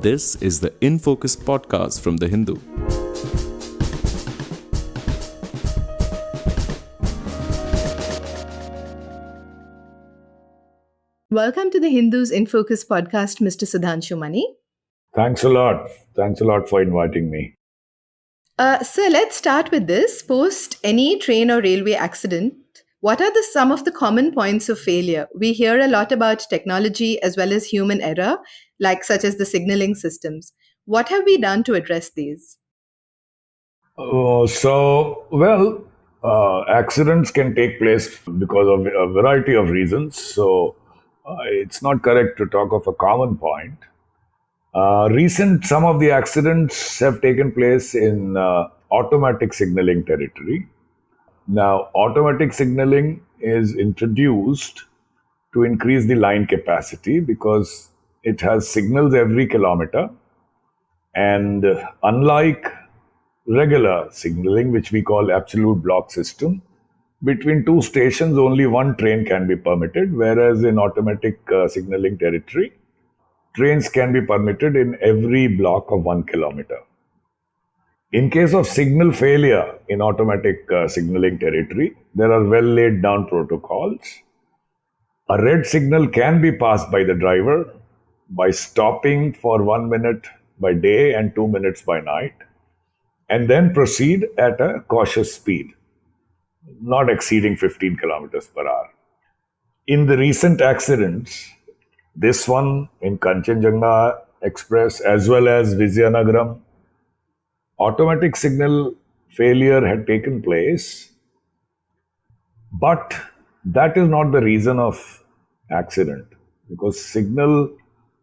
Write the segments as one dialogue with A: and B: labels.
A: This is the In Focus podcast from The Hindu.
B: Welcome to the Hindu's In Focus podcast, Mr. Sudhanshu Mani.
C: Thanks a lot. Thanks a lot for inviting me.
B: Sir, let's start with this. Post any train or railway accident, what are some of the common points of failure? We hear a lot about technology as well as human error, such as the signaling systems. What have we done to address these?
C: Accidents can take place because of a variety of reasons. It's not correct to talk of a common point. Some of the accidents have taken place in automatic signaling territory. Now, automatic signaling is introduced to increase the line capacity because it has signals every kilometer. And unlike regular signaling, which we call absolute block system, between two stations, only one train can be permitted, whereas in automatic signaling territory, trains can be permitted in every block of 1 kilometer. In case of signal failure in automatic signaling territory, there are well laid down protocols. A red signal can be passed by the driver by stopping for 1 minute by day and 2 minutes by night, and then proceed at a cautious speed, not exceeding 15 kilometers per hour. In the recent accidents, this one in Kanchenjunga Express as well as Vizianagaram, automatic signal failure had taken place, but that is not the reason of accident, because signal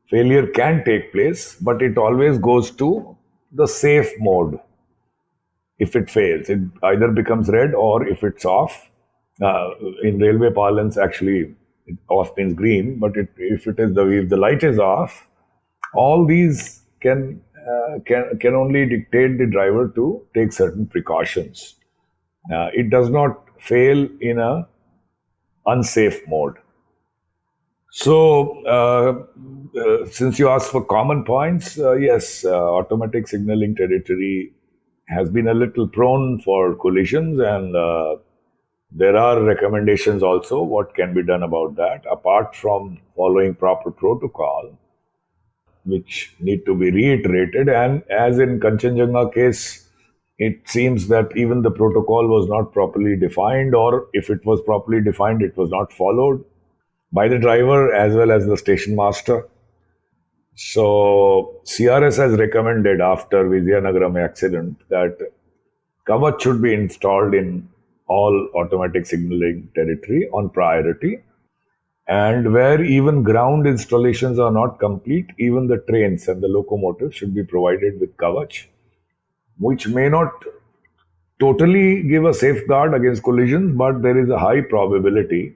C: failure can take place, but it always goes to the safe mode. If it fails, it either becomes red, or if it's off. In railway parlance, actually, off means green. But if the light is off, all these can only dictate the driver to take certain precautions. It does not fail in a unsafe mode. Since you asked for common points, yes, automatic signaling territory has been a little prone for collisions, and there are recommendations also what can be done about that, apart from following proper protocol, which need to be reiterated. And as in Kanchenjunga case, it seems that even the protocol was not properly defined, or if it was properly defined, it was not followed by the driver as well as the station master. So CRS has recommended after Vizianagaram accident that Kavach should be installed in all automatic signaling territory on priority. And where even ground installations are not complete, even the trains and the locomotives should be provided with Kavach, which may not totally give a safeguard against collisions, but there is a high probability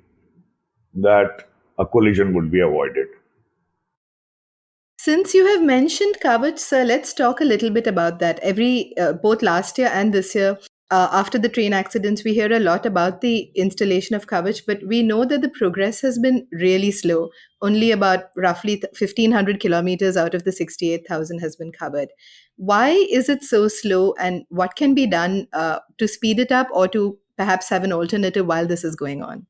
C: that a collision would be avoided.
B: Since you have mentioned Kavach, sir, let's talk a little bit about that. Both last year and this year, after the train accidents, we hear a lot about the installation of Kavach, but we know that the progress has been really slow. Only about roughly 1,500 kilometers out of the 68,000 has been covered. Why is it so slow, and what can be done to speed it up, or to perhaps have an alternative while this is going on?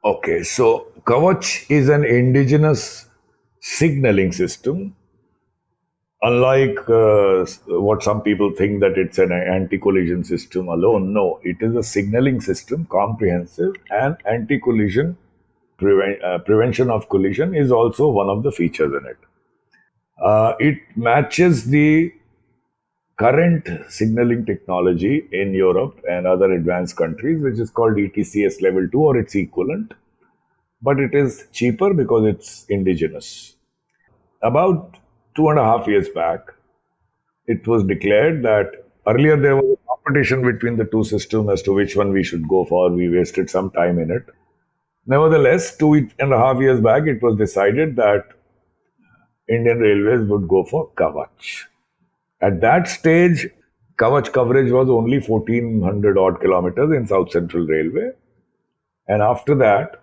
C: Okay, so Kavach is an indigenous signaling system. Unlike what some people think that it's an anti-collision system alone, no, it is a signaling system, comprehensive, and anti-collision prevention of collision is also one of the features in it. It matches the current signaling technology in Europe and other advanced countries, which is called ETCS level 2 or its equivalent, but it is cheaper because it's indigenous. About 2.5 years back, it was declared that earlier there was a competition between the two systems as to which one we should go for. We wasted some time in it. Nevertheless, 2.5 years back, it was decided that Indian Railways would go for Kavach. At that stage, Kavach coverage was only 1,400 odd kilometers in South Central Railway. And after that,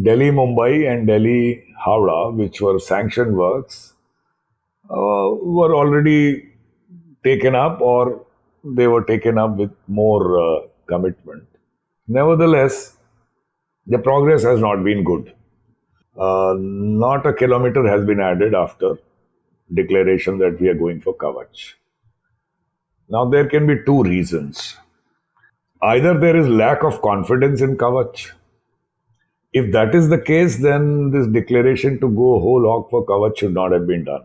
C: Delhi Mumbai and Delhi Howrah, which were sanctioned works, were already taken up, or they were taken up with more commitment. Nevertheless, the progress has not been good. Not a kilometer has been added after declaration that we are going for Kavach. Now, there can be two reasons. Either there is lack of confidence in Kavach. If that is the case, then this declaration to go whole hog for Kavach should not have been done.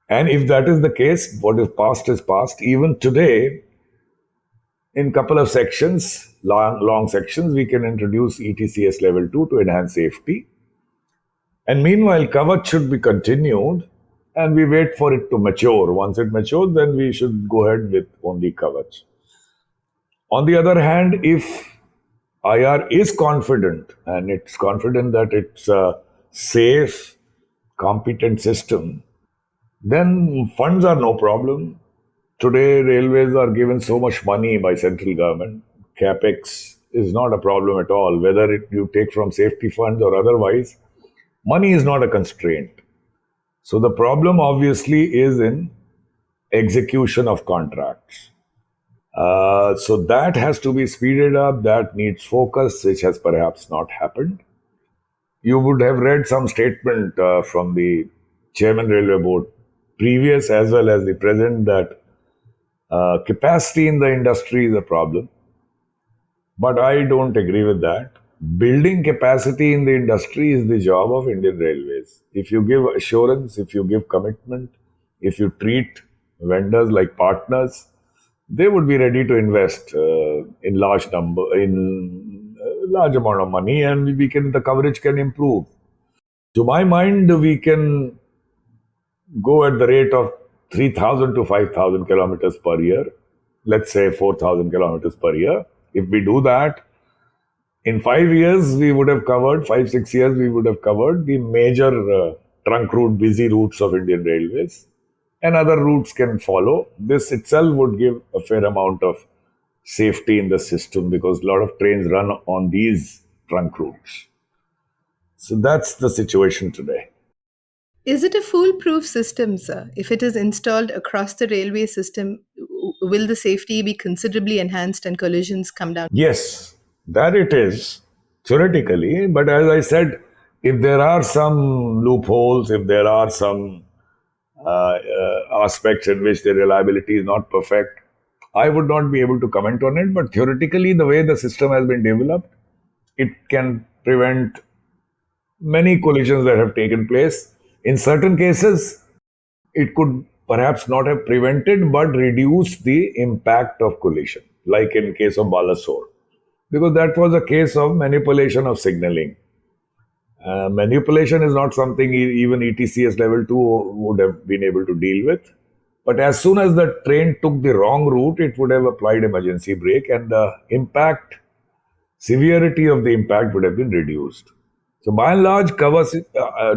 C: And if that is the case, what is past is past. Even today, in couple of sections, long sections, we can introduce ETCS level 2 to enhance safety. And meanwhile, Kavach should be continued and we wait for it to mature. Once it matures, then we should go ahead with only Kavach. On the other hand, if IR is confident and it's confident that it's a safe, competent system, then funds are no problem. Today, railways are given so much money by central government. Capex is not a problem at all, whether you take from safety funds or otherwise. Money is not a constraint. So the problem obviously is in execution of contracts. So that has to be speeded up. That needs focus, which has perhaps not happened. You would have read some statement from the chairman railway board, previous as well as the present, that capacity in the industry is a problem. But I don't agree with that. Building capacity in the industry is the job of Indian Railways. If you give assurance, if you give commitment, if you treat vendors like partners, they would be ready to invest in large amount of money, and the coverage can improve. To my mind, we can go at the rate of 3,000 to 5,000 kilometers per year. Let's say 4,000 kilometers per year. If we do that, in 5 years, we would have covered, 5, 6 years, we would have covered the major trunk route, busy routes of Indian Railways, and other routes can follow. This itself would give a fair amount of safety in the system because a lot of trains run on these trunk routes. So that's the situation today.
B: Is it a foolproof system, sir? If it is installed across the railway system, will the safety be considerably enhanced and collisions come down?
C: Yes, that it is, theoretically. But as I said, if there are some loopholes, if there are some aspects in which the reliability is not perfect, I would not be able to comment on it. But theoretically, the way the system has been developed, it can prevent many collisions that have taken place. In certain cases, it could perhaps not have prevented but reduced the impact of collision, like in case of Balasore, because that was a case of manipulation of signaling. Manipulation is not something even ETCS level 2 would have been able to deal with. But as soon as the train took the wrong route, it would have applied emergency brake and the impact, severity of the impact would have been reduced. So by and large, Kavach,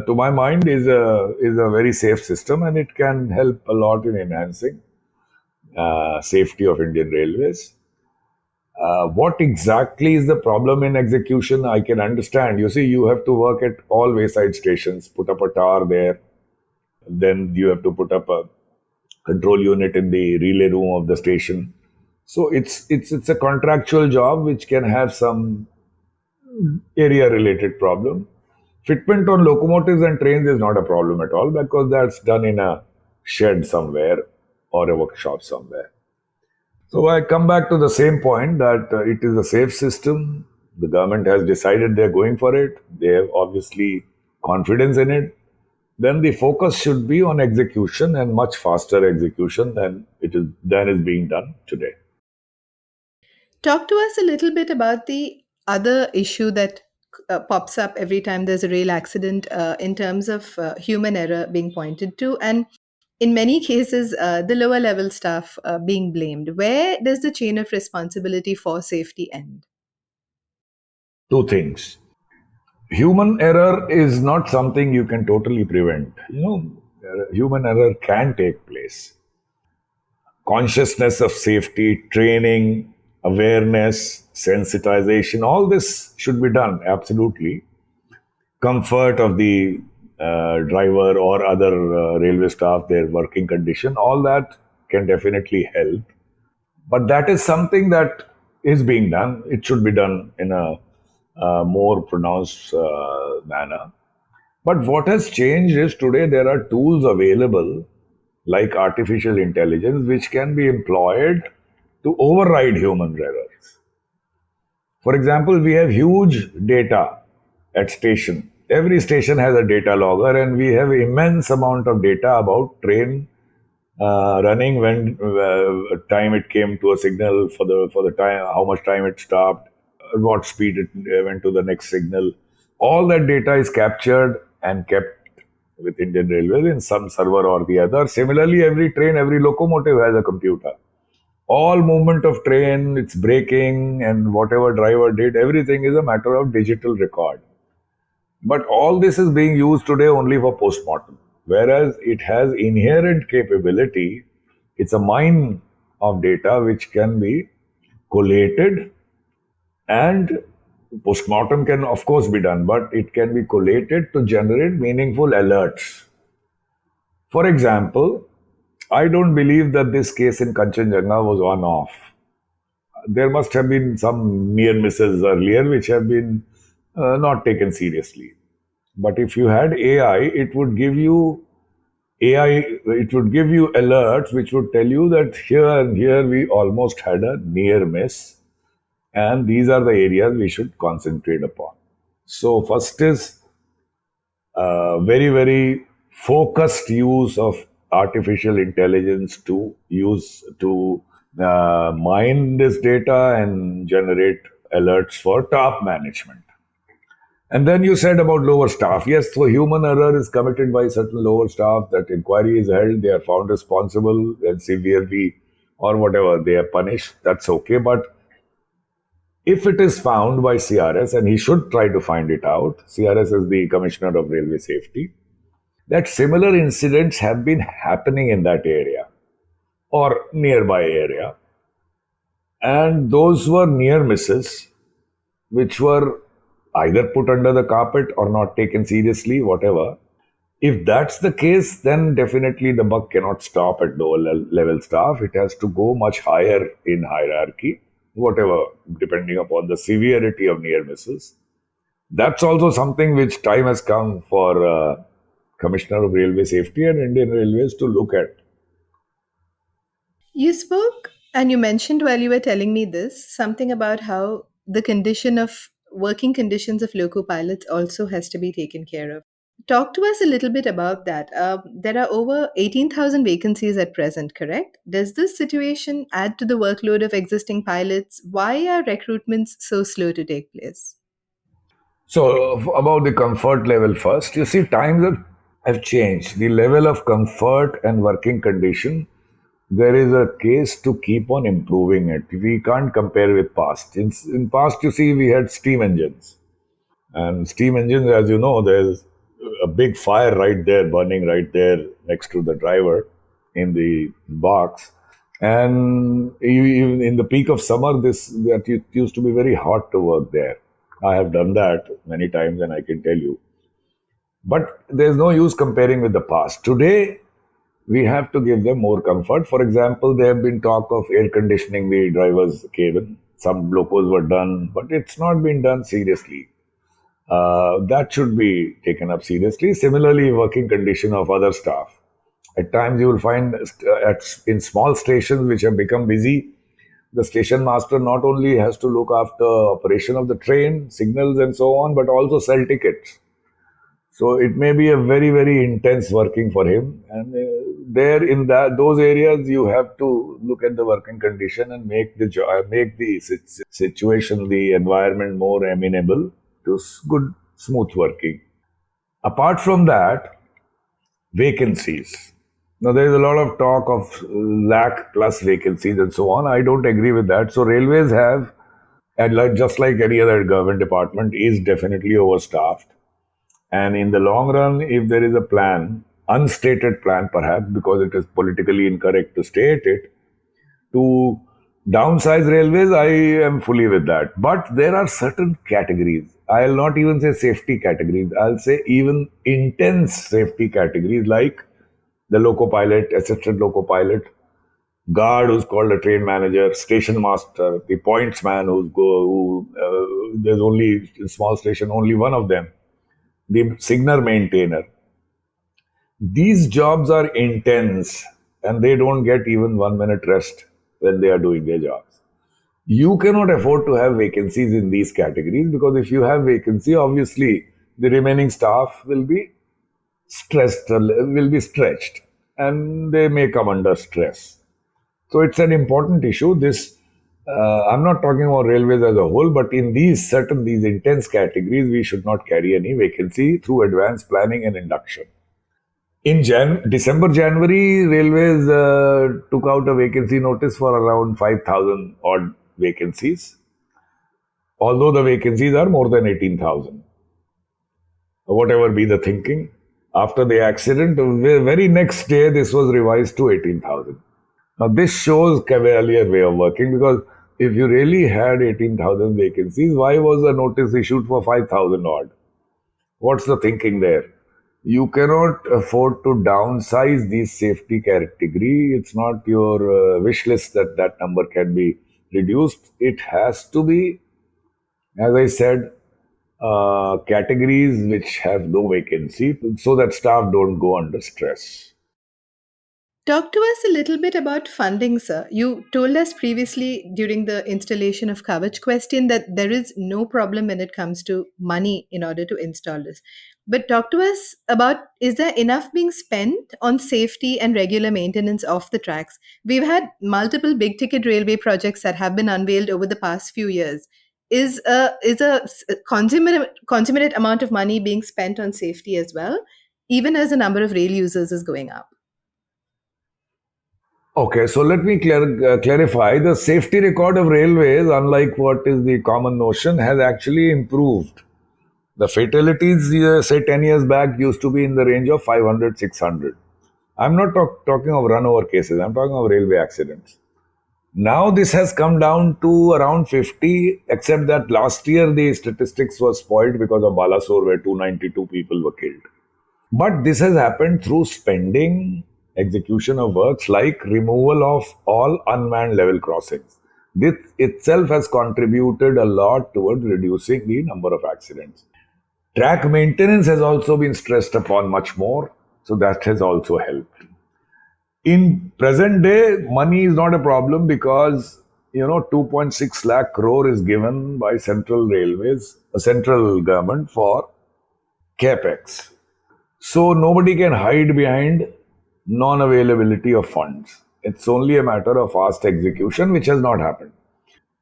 C: to my mind, is a very safe system, and it can help a lot in enhancing safety of Indian Railways. What exactly is the problem in execution? I can understand. You see, you have to work at all wayside stations, put up a tower there, then you have to put up a control unit in the relay room of the station. So it's a contractual job which can have some area related problem. Fitment on locomotives and trains is not a problem at all because that's done in a shed somewhere or a workshop somewhere. So I come back to the same point that it is a safe system. The government has decided they're going for it. They have obviously confidence in it. Then the focus should be on execution and much faster execution than is being done today.
B: Talk to us a little bit about the other issue that pops up every time there's a rail accident in terms of human error being pointed to, and in many cases, the lower level staff being blamed. Where does the chain of responsibility for safety end?
C: Two things. Human error is not something you can totally prevent. Human error can take place. Consciousness of safety, training, awareness, sensitization, all this should be done, absolutely. Comfort of the driver or other railway staff, their working condition, all that can definitely help. But that is something that is being done. It should be done in a more pronounced manner. But what has changed is today there are tools available like artificial intelligence which can be employed to override human errors. For example, we have huge data at station. Every station has a data logger, and we have immense amount of data about train running, when time it came to a signal, for the time, how much time it stopped, what speed it went to the next signal. All that data is captured and kept with Indian Railways in some server or the other. Similarly, every train, every locomotive has a computer. All movement of train, its braking, and whatever driver did, everything is a matter of digital record. But all this is being used today only for postmortem, whereas it has inherent capability. It's a mine of data which can be collated, and postmortem can, of course, be done, but it can be collated to generate meaningful alerts. For example, I don't believe that this case in Kanchenjunga was one off. There must have been some near misses earlier which have been not taken seriously. But if you had AI, it would give you alerts which would tell you that here and here we almost had a near miss, and these are the areas we should concentrate upon. So first is very, very focused use of artificial intelligence to mine this data and generate alerts for top management. And then you said about lower staff. Yes, so human error is committed by certain lower staff, that inquiry is held, they are found responsible and severely or whatever, they are punished. That's okay. But if it is found by CRS, and he should try to find it out, CRS is the Commissioner of Railway Safety, that similar incidents have been happening in that area or nearby area. And those were near misses which were either put under the carpet or not taken seriously, whatever. If that's the case, then definitely the buck cannot stop at lower level staff. It has to go much higher in hierarchy, whatever, depending upon the severity of near misses. That's also something which time has come for Commissioner of Railway Safety and Indian Railways to look at.
B: You spoke and you mentioned while you were telling me this something about how the condition of working conditions of loco pilots also has to be taken care of. Talk to us a little bit about that. There are over 18,000 vacancies at present, correct? Does this situation add to the workload of existing pilots? Why are recruitments so slow to take place?
C: So, about the comfort level first, you see, have changed. The level of comfort and working condition, there is a case to keep on improving it. We can't compare with past. In past, you see, we had steam engines. And steam engines, as you know, there's a big fire right there, burning right there next to the driver in the box. And even in the peak of summer, it used to be very hot to work there. I have done that many times, and I can tell you. But there's no use comparing with the past. Today, we have to give them more comfort. For example, there have been talk of air conditioning the driver's cabin. Some locos were done, but it's not been done seriously. That should be taken up seriously. Similarly, working condition of other staff. At times, you will find in small stations which have become busy, the station master not only has to look after operation of the train, signals, and so on, but also sell tickets. So it may be a very, very intense working for him. And there in those areas, you have to look at the working condition and make the situation, the environment more amenable to good, smooth working. Apart from that, vacancies. Now, there is a lot of talk of lakh plus vacancies and so on. I don't agree with that. So, railways have, and just like any other government department, is definitely overstaffed. And in the long run, if there is a plan, unstated plan perhaps, because it is politically incorrect to state it, to downsize railways, I am fully with that. But there are certain categories. I'll not even say safety categories. I'll say even intense safety categories like the loco pilot, assistant loco pilot, guard who's called a train manager, station master, the points man there's only in small station only one of them, the signal maintainer. These jobs are intense and they don't get even 1 minute rest when they are doing their jobs. You cannot afford to have vacancies in these categories because if you have vacancy, obviously the remaining staff will be will be stretched and they may come under stress. So it's an important issue. I'm not talking about railways as a whole, but in these intense categories, we should not carry any vacancy through advanced planning and induction. In December, January, railways took out a vacancy notice for around 5,000 odd vacancies, although the vacancies are more than 18,000. Whatever be the thinking, after the accident, the very next day, this was revised to 18,000. Now, this shows cavalier way of working because if you really had 18,000 vacancies, why was a notice issued for 5,000 odd? What's the thinking there? You cannot afford to downsize the safety category. It's not your wish list that that number can be reduced. It has to be, as I said, categories which have no vacancy so that staff don't go under stress.
B: Talk to us a little bit about funding, sir. You told us previously during the installation of Kavach question that there is no problem when it comes to money in order to install this. But talk to us about, is there enough being spent on safety and regular maintenance of the tracks? We've had multiple big ticket railway projects that have been unveiled over the past few years. Is a consummate amount of money being spent on safety as well, even as the number of rail users is going up?
C: Okay, so let me clarify. The safety record of railways, unlike what is the common notion, has actually improved. The fatalities, say 10 years back, used to be in the range of 500, 600. I'm not talking of run over cases, I'm talking of railway accidents. Now this has come down to around 50, except that last year the statistics were spoiled because of Balasore, where 292 people were killed. But this has happened through spending, execution of works like removal of all unmanned level crossings. This itself has contributed a lot towards reducing the number of accidents. Track maintenance has also been stressed upon much more, so that has also helped. In present day, money is not a problem because 2.6 lakh crore is given by central railways, central government for capex. So nobody can hide behind non-availability of funds. It's only a matter of fast execution, which has not happened.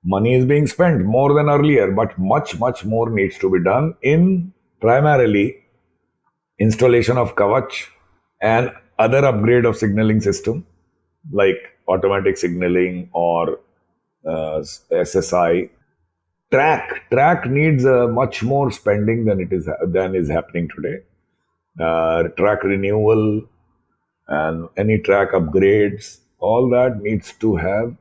C: Money is being spent more than earlier, but much, much more needs to be done in primarily installation of Kavach and other upgrade of signaling system like automatic signaling or SSI. Track needs much more spending than is happening today. Track renewal and any track upgrades, all that needs to have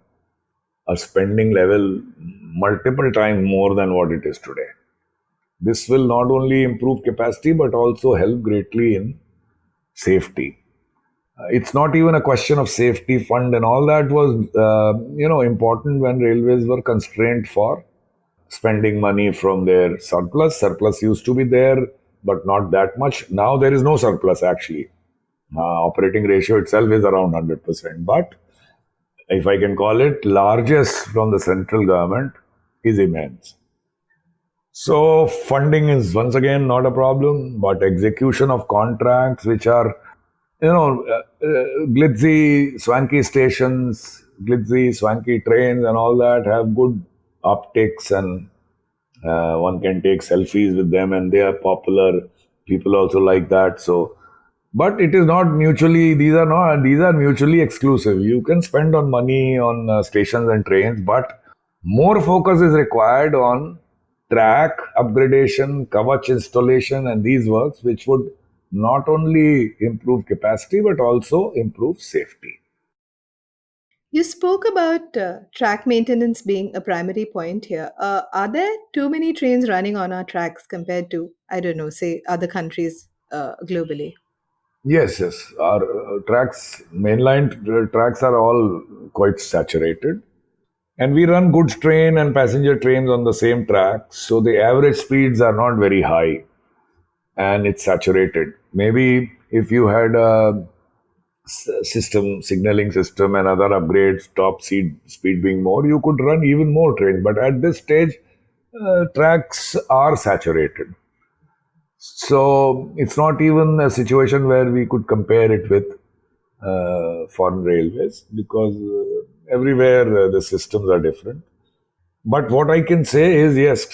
C: a spending level multiple times more than what it is today. This will not only improve capacity but also help greatly in safety. It's not even a question of safety fund and all that was important when railways were constrained for spending money from their surplus. Surplus used to be there, but not that much. Now there is no surplus actually. Operating ratio itself is around 100%. But if I can call it, largest from the central government is immense. So funding is once again not a problem, but execution of contracts, which are, glitzy, swanky stations, glitzy, swanky trains, and all that have good optics, and one can take selfies with them, and they are popular. People also like that. So but it is not mutually, these are mutually exclusive. You can spend on money on stations and trains, but more focus is required on track upgradation, Kavach installation, and these works, which would not only improve capacity but also improve safety.
B: You spoke about track maintenance being a primary point here. Are there too many trains running on our tracks compared to, I don't know, say other countries globally?
C: Yes, yes. Our mainline tracks are all quite saturated. And we run goods train and passenger trains on the same track. So the average speeds are not very high and it's saturated. Maybe if you had a signaling system and other upgrades, speed being more, you could run even more trains. But at this stage, tracks are saturated. So it's not even a situation where we could compare it with foreign railways because everywhere the systems are different. But what I can say is yes,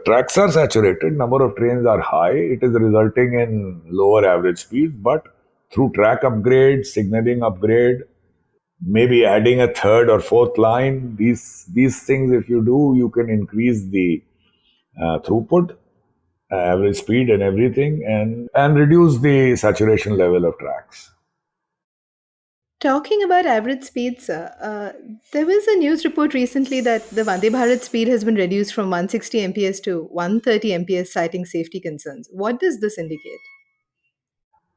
C: tracks are saturated, number of trains are high. It is resulting in lower average speed, but through track upgrade, signaling upgrade, maybe adding a third or fourth line, these things if you do, you can increase the throughput, average speed, and everything, and reduce the saturation level of tracks.
B: Talking about average speeds, there was a news report recently that the Vande Bharat speed has been reduced from 160 mph to 130 mph, citing safety concerns. What does this indicate?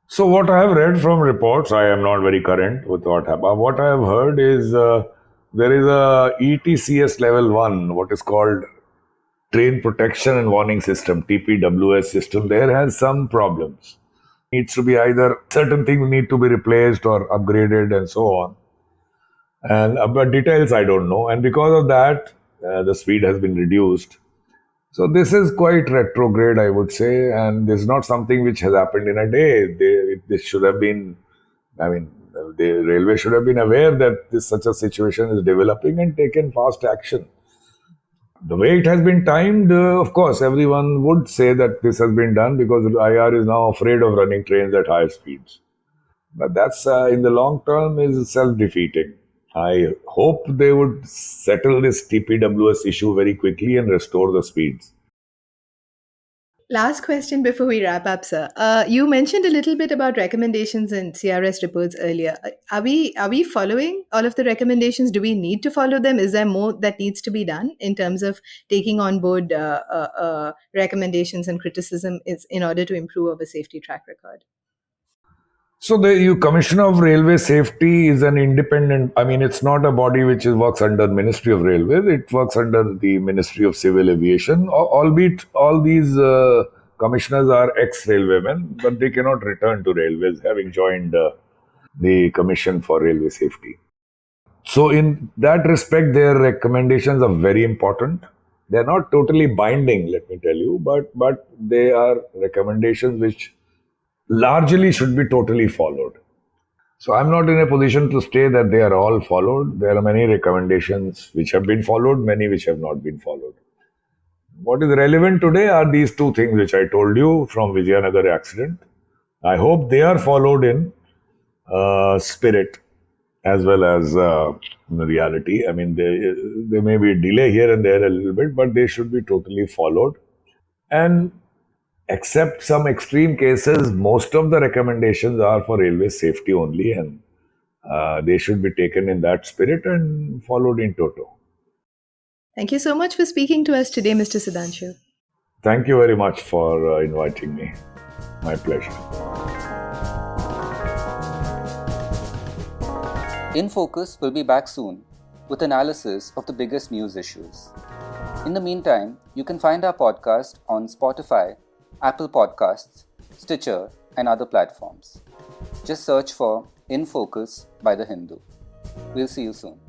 C: So what I have read from reports, I am not very current with what happened. What I have heard is there is a ETCS level 1, what is called Train Protection and Warning System, TPWS system. There has some problems. Needs to be either certain things need to be replaced or upgraded and so on. And but details I don't know. And because of that, the speed has been reduced. So this is quite retrograde, I would say, and this is not something which has happened in a day. This should have been, I mean, the railway should have been aware that such a situation is developing and taken fast action. The way it has been timed, of course, everyone would say that this has been done because IR is now afraid of running trains at higher speeds. But that's in the long term is self-defeating. I hope they would settle this TPWS issue very quickly and restore the speeds.
B: Last question before we wrap up, sir. You mentioned a little bit about recommendations and CRS reports earlier. Are we following all of the recommendations? Do we need to follow them? Is there more that needs to be done in terms of taking on board recommendations and criticism is in order to improve our safety track record?
C: So the Commissioner of Railway Safety is an independent. I mean, it's not a body which works under Ministry of Railways. It works under the Ministry of Civil Aviation. Albeit all these commissioners are ex-railwaymen, but they cannot return to railways, having joined the Commission for Railway Safety. So in that respect, their recommendations are very important. They're not totally binding, let me tell you, but they are recommendations which largely should be totally followed. So I'm not in a position to say that they are all followed. There are many recommendations which have been followed, many which have not been followed. What is relevant today are these two things which I told you from Vijayanagar accident. I hope they are followed in spirit as well as in reality. I mean, there may be a delay here and there a little bit, but they should be totally followed. And except some extreme cases, most of the recommendations are for railway safety only, and they should be taken in that spirit and followed in toto.
B: Thank you so much for speaking to us today, Mr. Sudhanshu.
C: Thank you very much for inviting me. My pleasure.
D: In Focus will be back soon with analysis of the biggest news issues. In the meantime, you can find our podcast on Spotify, Apple Podcasts, Stitcher, and other platforms. Just search for In Focus by The Hindu. We'll see you soon.